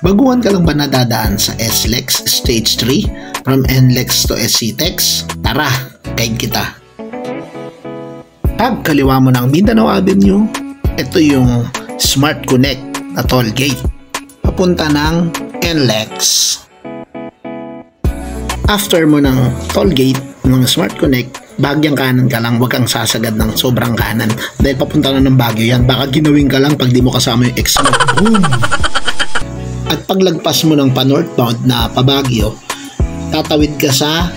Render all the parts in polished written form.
Baguhan ka lang ba nadadaan sa SLEX Stage 3 from NLEX to SCTEX? Tara, guide kita. Pag kaliwa mo ng Mindanao Avenue, ito yung Smart Connect na toll gate papunta ng NLEX. After mo ng toll gate ng Smart Connect, bagyang kanan ka lang, wag kang sasagad ng sobrang kanan dahil papunta na ng Baguio yan. Baka ginawin ka lang pag di mo kasama yung ex mo. Boom! At paglagpas mo ng pa-northbound na pa Baguio, tatawid ka sa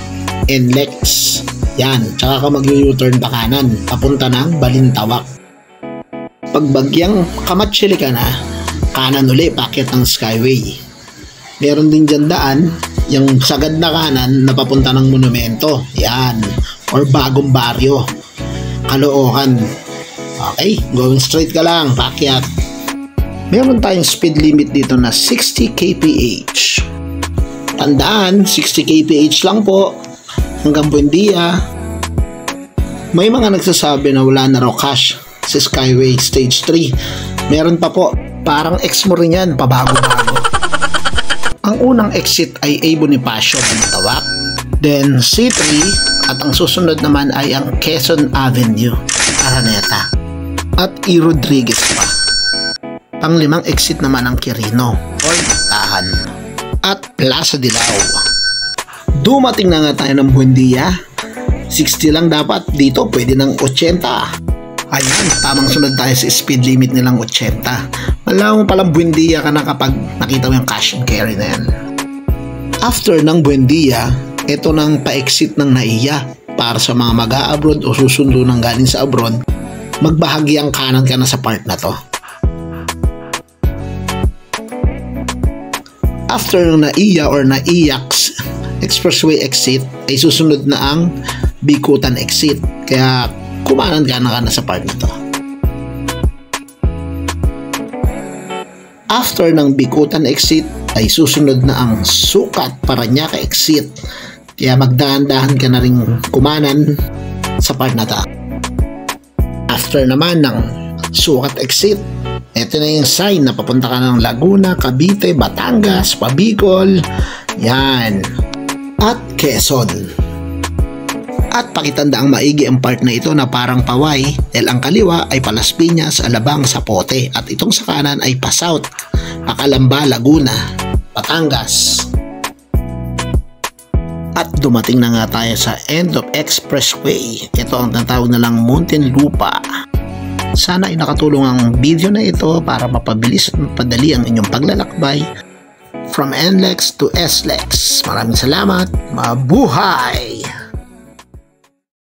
NLEX. Yan, tsaka ka mag-u-turn pa kanan, papunta ng Balintawak. Pag bagyang Kamatsili ka na, kanan uli, paakyat ng Skyway. Meron din dyan daan, yung sagad na kanan na papunta ng Monumento. Yan, or Bagong Baryo, Caloocan. Okay, going straight ka lang, paakyat. Meron tayong speed limit dito na 60 kph. Tandaan, 60 kph lang po hanggang Buendia. May mga nagsasabi na wala na raw cash sa Skyway Stage 3. Meron pa po, parang ex mo rin yan, pabago-bago. Ang unang exit ay A. Bonifacio, Balintawak, then C3, at ang susunod naman ay ang Quezon Avenue, Araneta, at E. Rodriguez pa. Panglimang exit naman ang Quirino or Tahan at Plaza Dilao. Dumating na nga tayo ng Buendia. 60 lang dapat, dito pwede ng 80. Ayan, tamang sunod tayo sa speed limit nilang 80. Alam mo palang Buendia ka na kapag nakita mo yung cash and carry na yan. After ng Buendia, ito nang pa-exit ng NAIA para sa mga mag-a-abroad o susundo ng galing sa abroad. Magbahagyang kanan ka na sa part na to. After ng NAIA or NAIAX Expressway exit ay susunod na ang Bikutan exit, kaya kumanan ka na sa part na to. After ng Bikutan exit ay susunod na ang Sukat Parañaque exit, kaya magdahan-dahan ka na rin kumanan sa part na to. After naman ng Sukat exit, ito na yung sign na papunta ka ng Laguna, Cavite, Batangas, Pabicol, yan, at Quezon. At pakitandaang maigi ang part na ito na parang paway dahil ang kaliwa ay Palas Piñas, Alabang, Zapote, at itong sa kanan ay pa-south, Pacalamba, Laguna, Batangas. At dumating na nga tayo sa end of expressway. Ito ang natawag na lang Muntinlupa. Sana ay nakatulong ang video na ito para mapabilis at mapadali ang inyong paglalakbay from NLEX to SLEX. Maraming salamat. Mabuhay!